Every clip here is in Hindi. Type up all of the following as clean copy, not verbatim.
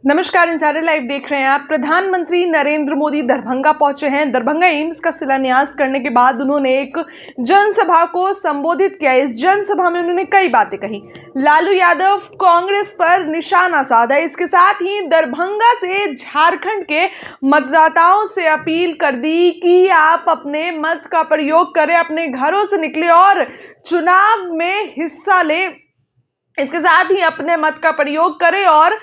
नमस्कार, इंसाइडर लाइव देख रहे हैं आप। प्रधानमंत्री नरेंद्र मोदी दरभंगा पहुंचे हैं। दरभंगा एम्स का शिलान्यास करने के बाद उन्होंने एक जनसभा को संबोधित किया। इस जनसभा में उन्होंने कई बातें कही। लालू यादव कांग्रेस पर निशाना साधा। इसके साथ ही दरभंगा से झारखंड के मतदाताओं से अपील कर दी कि आप अपने मत का प्रयोग करें, अपने घरों से निकले और चुनाव में हिस्सा लें। इसके साथ ही अपने मत का प्रयोग करें और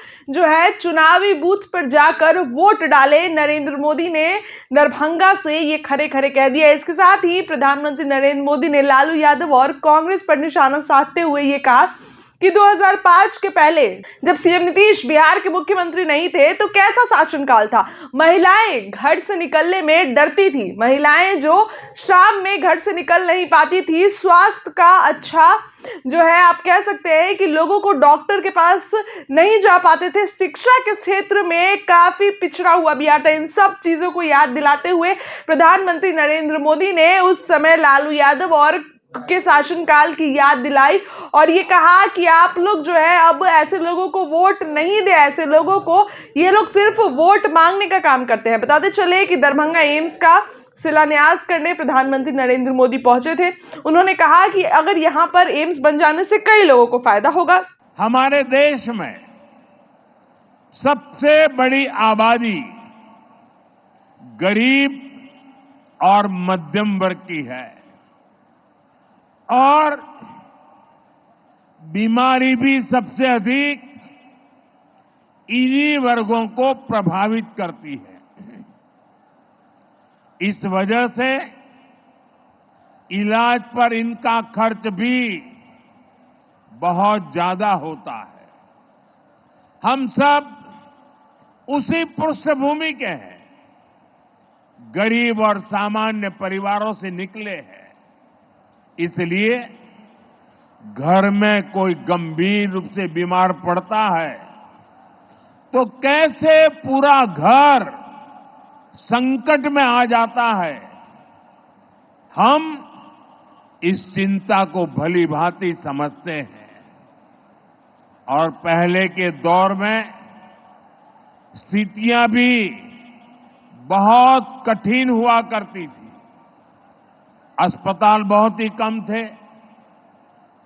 चुनावी बूथ पर जाकर वोट डालें। नरेंद्र मोदी ने दरभंगा से ये खरे खरे कह दिया। इसके साथ ही प्रधानमंत्री नरेंद्र मोदी ने लालू यादव और कांग्रेस पर निशाना साधते हुए ये कहा कि 2005 के पहले जब सीएम नीतीश बिहार के मुख्यमंत्री नहीं थे तो कैसा शासनकाल था। महिलाएं घर से निकलने में डरती थी। महिलाएं जो शाम में घर से निकल नहीं पाती थी। स्वास्थ्य का अच्छा आप कह सकते हैं कि लोगों को डॉक्टर के पास नहीं जा पाते थे। शिक्षा के क्षेत्र में काफी पिछड़ा हुआ बिहार था। इन सब चीजों को याद दिलाते हुए प्रधानमंत्री नरेंद्र मोदी ने उस समय लालू यादव और के शासनकाल की याद दिलाई और ये कहा कि आप लोग अब ऐसे लोगों को वोट नहीं दे। ऐसे लोगों को ये लोग सिर्फ वोट मांगने का काम करते हैं। बताते चले कि दरभंगा एम्स का शिलान्यास करने प्रधानमंत्री नरेंद्र मोदी पहुंचे थे। उन्होंने कहा कि अगर यहां पर एम्स बन जाने से कई लोगों को फायदा होगा। हमारे देश में सबसे बड़ी आबादी गरीब और मध्यम वर्ग की है और बीमारी भी सबसे अधिक इन्हीं वर्गों को प्रभावित करती है। इस वजह से इलाज पर इनका खर्च भी बहुत ज्यादा होता है। हम सब उसी पृष्ठभूमि के हैं, गरीब और सामान्य परिवारों से निकले हैं। इसलिए घर में कोई गंभीर रूप से बीमार पड़ता है तो कैसे पूरा घर संकट में आ जाता है। हम इस चिंता को भली भांति समझते हैं और पहले के दौर में स्थितियां भी बहुत कठिन हुआ करती थी। अस्पताल बहुत ही कम थे,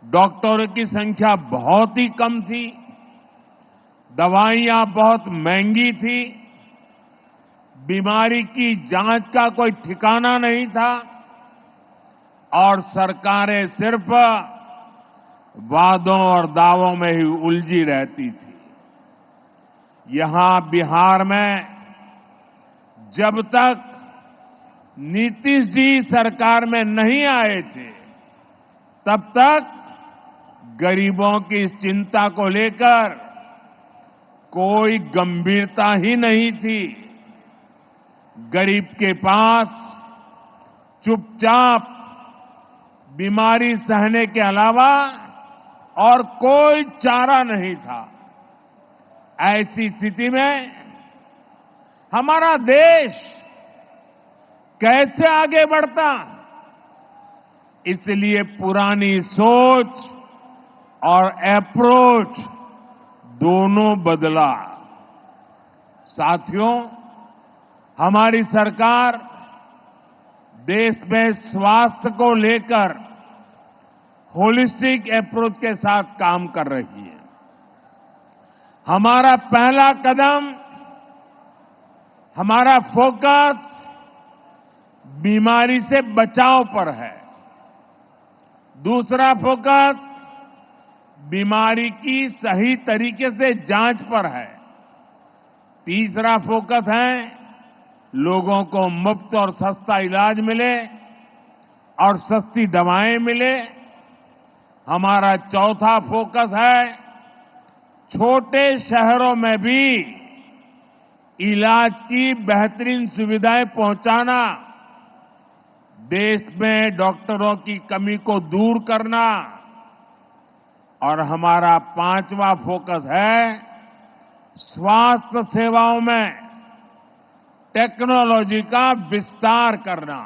डॉक्टरों की संख्या बहुत ही कम थी, दवाइयां बहुत महंगी थी, बीमारी की जांच का कोई ठिकाना नहीं था और सरकारें सिर्फ वादों और दावों में ही उलझी रहती थी। यहां बिहार में जब तक नीतीश जी सरकार में नहीं आए थे तब तक गरीबों की इस चिंता को लेकर कोई गंभीरता ही नहीं थी। गरीब के पास चुपचाप बीमारी सहने के अलावा और कोई चारा नहीं था। ऐसी स्थिति में हमारा देश कैसे आगे बढ़ता। इसलिए पुरानी सोच और अप्रोच दोनों बदला। साथियों, हमारी सरकार देश में स्वास्थ्य को लेकर होलिस्टिक अप्रोच के साथ काम कर रही है। हमारा पहला कदम, हमारा फोकस बीमारी से बचाव पर है। दूसरा फोकस बीमारी की सही तरीके से जांच पर है। तीसरा फोकस है लोगों को मुफ्त और सस्ता इलाज मिले और सस्ती दवाएं मिले। हमारा चौथा फोकस है छोटे शहरों में भी इलाज की बेहतरीन सुविधाएं पहुंचाना, देश में डॉक्टरों की कमी को दूर करना और हमारा पांचवा फोकस है स्वास्थ्य सेवाओं में टेक्नोलॉजी का विस्तार करना।